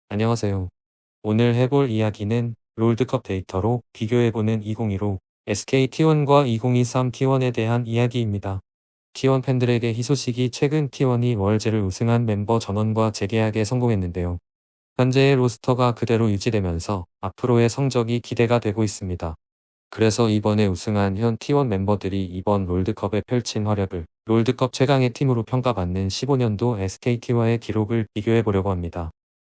안녕하세요. 오늘 해볼 이야기는 롤드컵 데이터로 비교해보는 2025 SK T1과 2023 T1에 대한 이야기입니다. T1 팬들에게 희소식이 최근 T1이 월즈를 우승한 멤버 전원과 재계약에 성공했는데요. 현재의 로스터가 그대로 유지되면서 앞으로의 성적이 기대가 되고 있습니다. 그래서 이번에 우승한 현 T1 멤버들이 이번 롤드컵에 펼친 활약을 롤드컵 최강의 팀으로 평가받는 15년도 SKT와의 기록을 비교해보려고 합니다.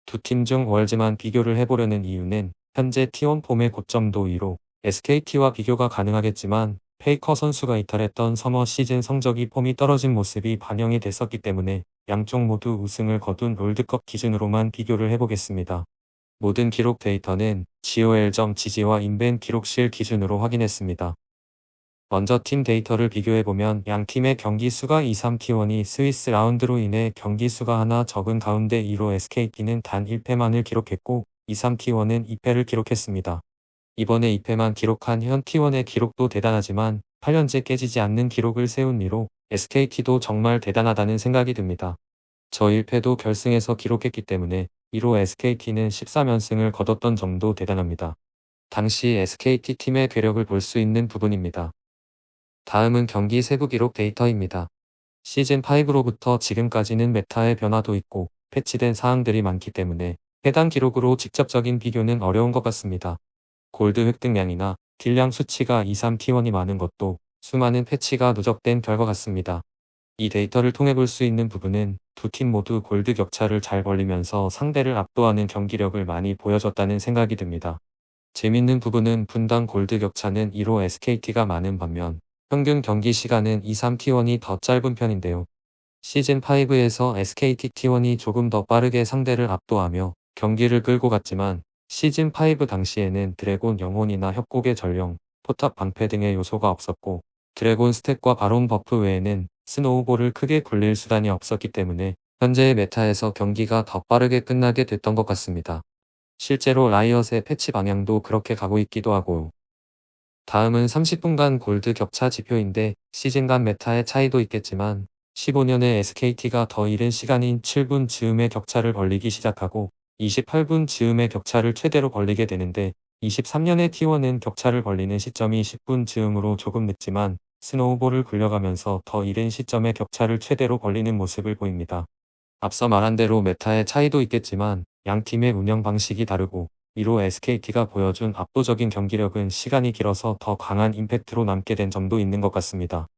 두 팀 중 월즈만 비교를 해보려는 이유는 현재 T1 폼의 고점도 위로 SKT와 비교가 가능하겠지만 페이커 선수가 이탈했던 서머 시즌 성적이 폼이 떨어진 모습이 반영이 됐었기 때문에 양쪽 모두 우승을 거둔 롤드컵 기준으로만 비교를 해보겠습니다. 모든 기록 데이터는 GOL.GG와 인벤 기록실 기준으로 확인했습니다. 먼저 팀 데이터를 비교해보면 양 팀의 경기 수가 2-3T1이 스위스 라운드로 인해 경기 수가 하나 적은 가운데 2로 SKT는 단 1패만을 기록했고 2-3T1은 2패를 기록했습니다. 이번에 2패만 기록한 현 T1의 기록도 대단하지만 8년째 깨지지 않는 기록을 세운 이로 SKT도 정말 대단하다는 생각이 듭니다. 저 1패도 결승에서 기록했기 때문에 이로 SKT는 13연승을 거뒀던 점도 대단합니다. 당시 SKT 팀의 괴력을 볼 수 있는 부분입니다. 다음은 경기 세부 기록 데이터입니다. 시즌5로부터 지금까지는 메타의 변화도 있고 패치된 사항들이 많기 때문에 해당 기록으로 직접적인 비교는 어려운 것 같습니다. 골드 획득량이나 딜량 수치가 2-3T1이 많은 것도 수많은 패치가 누적된 결과 같습니다. 이 데이터를 통해 볼 수 있는 부분은 두 팀 모두 골드 격차를 잘 벌리면서 상대를 압도하는 경기력을 많이 보여줬다는 생각이 듭니다. 재밌는 부분은 분당 골드 격차는 2로 SKT가 많은 반면 평균 경기 시간은 2-3T1이 더 짧은 편인데요. 시즌5에서 SKT T1이 조금 더 빠르게 상대를 압도하며 경기를 끌고 갔지만 시즌5 당시에는 드래곤 영혼이나 협곡의 전령, 포탑 방패 등의 요소가 없었고 드래곤 스택과 바론 버프 외에는 스노우볼을 크게 굴릴 수단이 없었기 때문에 현재의 메타에서 경기가 더 빠르게 끝나게 됐던 것 같습니다. 실제로 라이엇의 패치 방향도 그렇게 가고 있기도 하고요. 다음은 30분간 골드 격차 지표인데 시즌 간 메타의 차이도 있겠지만 15년에 SKT가 더 이른 시간인 7분 즈음의 격차를 벌리기 시작하고 28분 즈음의 격차를 최대로 벌리게 되는데 23년의 T1은 격차를 벌리는 시점이 10분 즈음으로 조금 늦지만 스노우볼을 굴려가면서 더 이른 시점에 격차를 최대로 벌리는 모습을 보입니다. 앞서 말한 대로 메타의 차이도 있겠지만 양 팀의 운영 방식이 다르고 이로 SKT가 보여준 압도적인 경기력은 시간이 길어서 더 강한 임팩트로 남게 된 점도 있는 것 같습니다.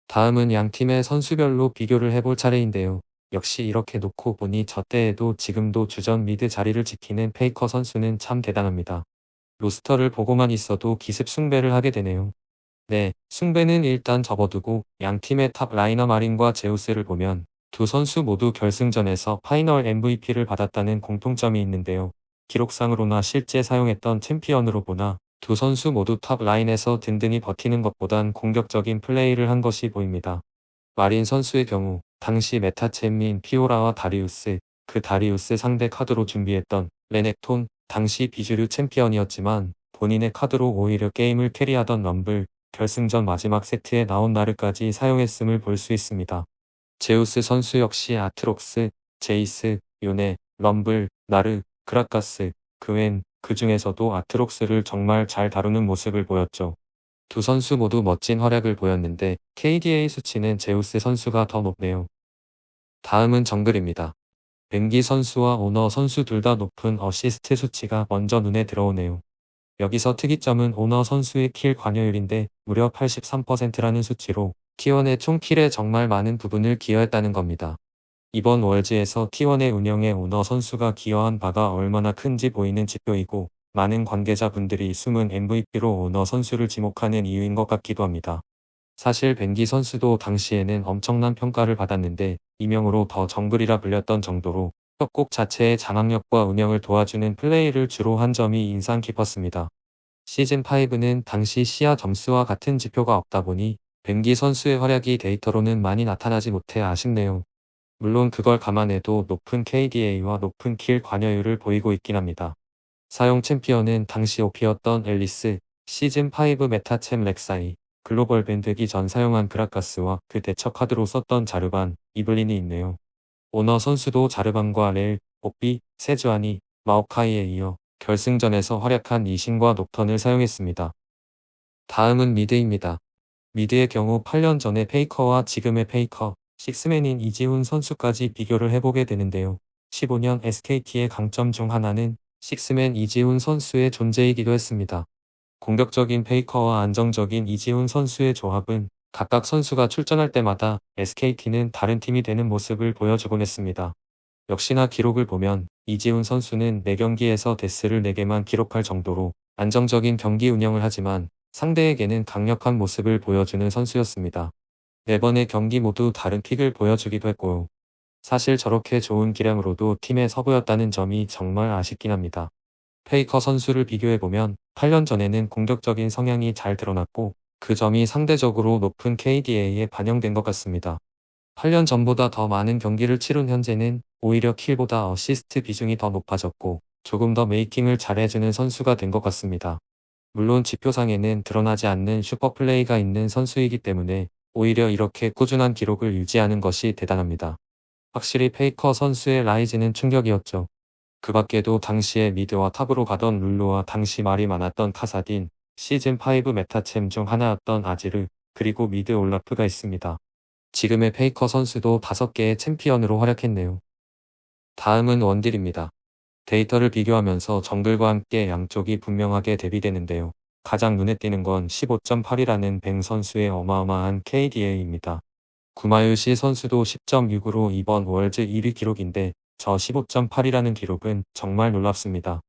다음은 양 팀의 선수별로 비교를 해볼 차례인데요. 역시 이렇게 놓고 보니 저 때에도 지금도 주전 미드 자리를 지키는 페이커 선수는 참 대단합니다. 로스터를 보고만 있어도 기습 숭배를 하게 되네요. 네, 숭배는 일단 접어두고 양 팀의 탑 라이너 마린과 제우스를 보면 두 선수 모두 결승전에서 파이널 MVP를 받았다는 공통점이 있는데요. 기록상으로나 실제 사용했던 챔피언으로 보나 두 선수 모두 탑 라인에서 든든히 버티는 것보단 공격적인 플레이를 한 것이 보입니다. 마린 선수의 경우 당시 메타 챔인 피오라와 다리우스, 그 다리우스 상대 카드로 준비했던 레넥톤, 당시 비주류 챔피언이었지만 본인의 카드로 오히려 게임을 캐리하던 럼블, 결승전 마지막 세트에 나온 나르까지 사용했음을 볼 수 있습니다. 제우스 선수 역시 아트록스, 제이스, 요네, 럼블, 나르, 그라가스, 그웬, 그 중에서도 아트록스를 정말 잘 다루는 모습을 보였죠. 두 선수 모두 멋진 활약을 보였는데 KDA 수치는 제우스 선수가 더 높네요. 다음은 정글입니다. 벤기 선수와 오너 선수 둘 다 높은 어시스트 수치가 먼저 눈에 들어오네요. 여기서 특이점은 오너 선수의 킬 관여율인데 무려 83%라는 수치로 T1의 총 킬에 정말 많은 부분을 기여했다는 겁니다. 이번 월즈에서 T1의 운영에 오너 선수가 기여한 바가 얼마나 큰지 보이는 지표이고 많은 관계자분들이 숨은 MVP로 오너 선수를 지목하는 이유인 것 같기도 합니다. 사실 벤기 선수도 당시에는 엄청난 평가를 받았는데 이명으로 더 정글이라 불렸던 정도로 협곡 자체의 장악력과 운영을 도와주는 플레이를 주로 한 점이 인상 깊었습니다. 시즌5는 당시 시야 점수와 같은 지표가 없다 보니 벤기 선수의 활약이 데이터로는 많이 나타나지 못해 아쉽네요. 물론 그걸 감안해도 높은 KDA와 높은 킬 관여율을 보이고 있긴 합니다. 사용 챔피언은 당시 OP였던 앨리스, 시즌5 메타챔 렉사이, 글로벌 밴 되기 전 사용한 그라가스와 그 대처 카드로 썼던 자르반, 이블린이 있네요. 오너 선수도 자르반과 렐, 뽀삐, 세주아니, 마오카이에 이어 결승전에서 활약한 이신과 녹턴을 사용했습니다. 다음은 미드입니다. 미드의 경우 8년 전의 페이커와 지금의 페이커, 식스맨인 이지훈 선수까지 비교를 해보게 되는데요. 15년 SKT의 강점 중 하나는 식스맨 이지훈 선수의 존재이기도 했습니다. 공격적인 페이커와 안정적인 이지훈 선수의 조합은 각각 선수가 출전할 때마다 SKT는 다른 팀이 되는 모습을 보여주곤 했습니다. 역시나 기록을 보면 이지훈 선수는 4경기에서 데스를 4개만 기록할 정도로 안정적인 경기 운영을 하지만 상대에게는 강력한 모습을 보여주는 선수였습니다. 4번의 경기 모두 다른 픽을 보여주기도 했고요. 사실 저렇게 좋은 기량으로도 팀의 서부였다는 점이 정말 아쉽긴 합니다. 페이커 선수를 비교해보면 8년 전에는 공격적인 성향이 잘 드러났고 그 점이 상대적으로 높은 KDA에 반영된 것 같습니다. 8년 전보다 더 많은 경기를 치룬 현재는 오히려 킬보다 어시스트 비중이 더 높아졌고 조금 더 메이킹을 잘해주는 선수가 된 것 같습니다. 물론 지표상에는 드러나지 않는 슈퍼플레이가 있는 선수이기 때문에 오히려 이렇게 꾸준한 기록을 유지하는 것이 대단합니다. 확실히 페이커 선수의 라이즈는 충격이었죠. 그 밖에도 당시에 미드와 탑으로 가던 룰루와 당시 말이 많았던 카사딘, 시즌5 메타챔 중 하나였던 아지르, 그리고 미드 올라프가 있습니다. 지금의 페이커 선수도 5개의 챔피언으로 활약했네요. 다음은 원딜입니다. 데이터를 비교하면서 정글과 함께 양쪽이 분명하게 대비되는데요. 가장 눈에 띄는 건 15.8이라는 뱅 선수의 어마어마한 KDA입니다. 구마유시 선수도 10.6으로 이번 월드 1위 기록인데 저 15.8이라는 기록은 정말 놀랍습니다.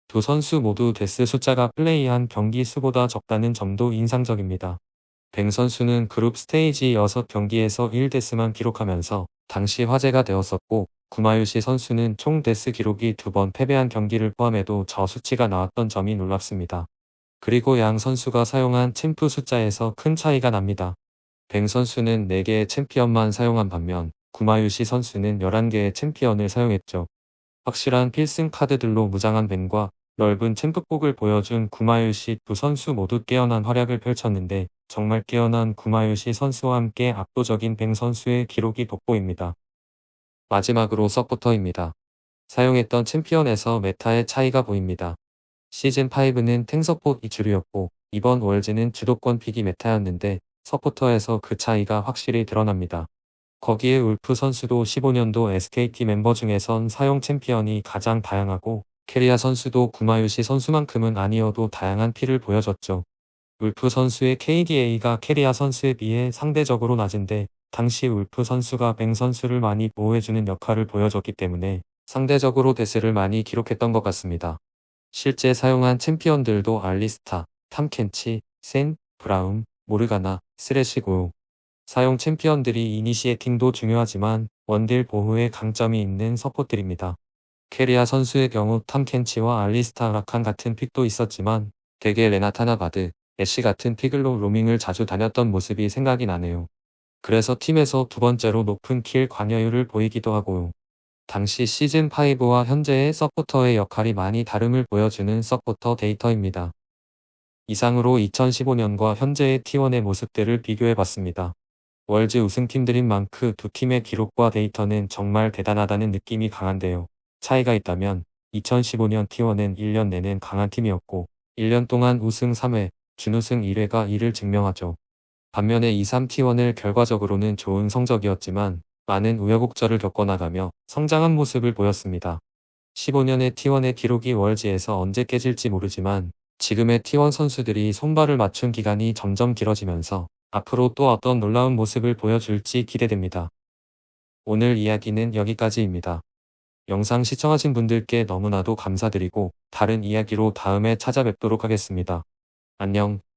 두 선수 모두 데스 숫자가 플레이한 경기 수보다 적다는 점도 인상적입니다. 뱅 선수는 그룹 스테이지 6경기에서 1데스만 기록하면서 당시 화제가 되었었고 구마유시 선수는 총 데스 기록이 2번 패배한 경기를 포함해도 저 수치가 나왔던 점이 놀랍습니다. 그리고 양 선수가 사용한 챔프 숫자에서 큰 차이가 납니다. 뱅 선수는 4개의 챔피언만 사용한 반면 구마유시 선수는 11개의 챔피언을 사용했죠. 확실한 필승 카드들로 무장한 뱅과 넓은 챔프폭을 보여준 구마유시 두 선수 모두 깨어난 활약을 펼쳤는데 정말 깨어난 구마유시 선수와 함께 압도적인 뱅 선수의 기록이 돋보입니다. 마지막으로 서포터입니다. 사용했던 챔피언에서 메타의 차이가 보입니다. 시즌5는 탱서폿이 주류였고 이번 월즈는 주도권 픽이 메타였는데 서포터에서 그 차이가 확실히 드러납니다. 거기에 울프 선수도 15년도 SKT 멤버 중에선 사용 챔피언이 가장 다양하고 캐리아 선수도 구마유시 선수만큼은 아니어도 다양한 픽을 보여줬죠. 울프 선수의 KDA가 캐리아 선수에 비해 상대적으로 낮은데 당시 울프 선수가 뱅 선수를 많이 보호해주는 역할을 보여줬기 때문에 상대적으로 데스를 많이 기록했던 것 같습니다. 실제 사용한 챔피언들도 알리스타, 탐켄치, 센, 브라움, 모르가나, 쓰레시고요. 사용 챔피언들이 이니시에팅도 중요하지만 원딜 보호에 강점이 있는 서폿들입니다. 캐리아 선수의 경우 탐켄치와 알리스타 라칸 같은 픽도 있었지만 대개 레나타나 바드, 애쉬 같은 픽으로 로밍을 자주 다녔던 모습이 생각이 나네요. 그래서 팀에서 두 번째로 높은 킬 관여율을 보이기도 하고요. 당시 시즌5와 현재의 서포터의 역할이 많이 다름을 보여주는 서포터 데이터입니다. 이상으로 2015년과 현재의 T1의 모습들을 비교해봤습니다. 월즈 우승팀들인 만큼 두 팀의 기록과 데이터는 정말 대단하다는 느낌이 강한데요. 차이가 있다면 2015년 T1은 1년 내내 강한 팀이었고 1년 동안 우승 3회, 준우승 1회가 이를 증명하죠. 반면에 2-3 T1을 결과적으로는 좋은 성적이었지만 많은 우여곡절을 겪어나가며 성장한 모습을 보였습니다. 15년의 T1의 기록이 월즈에서 언제 깨질지 모르지만 지금의 T1 선수들이 손발을 맞춘 기간이 점점 길어지면서 앞으로 또 어떤 놀라운 모습을 보여줄지 기대됩니다. 오늘 이야기는 여기까지입니다. 영상 시청하신 분들께 너무나도 감사드리고 다른 이야기로 다음에 찾아뵙도록 하겠습니다. 안녕.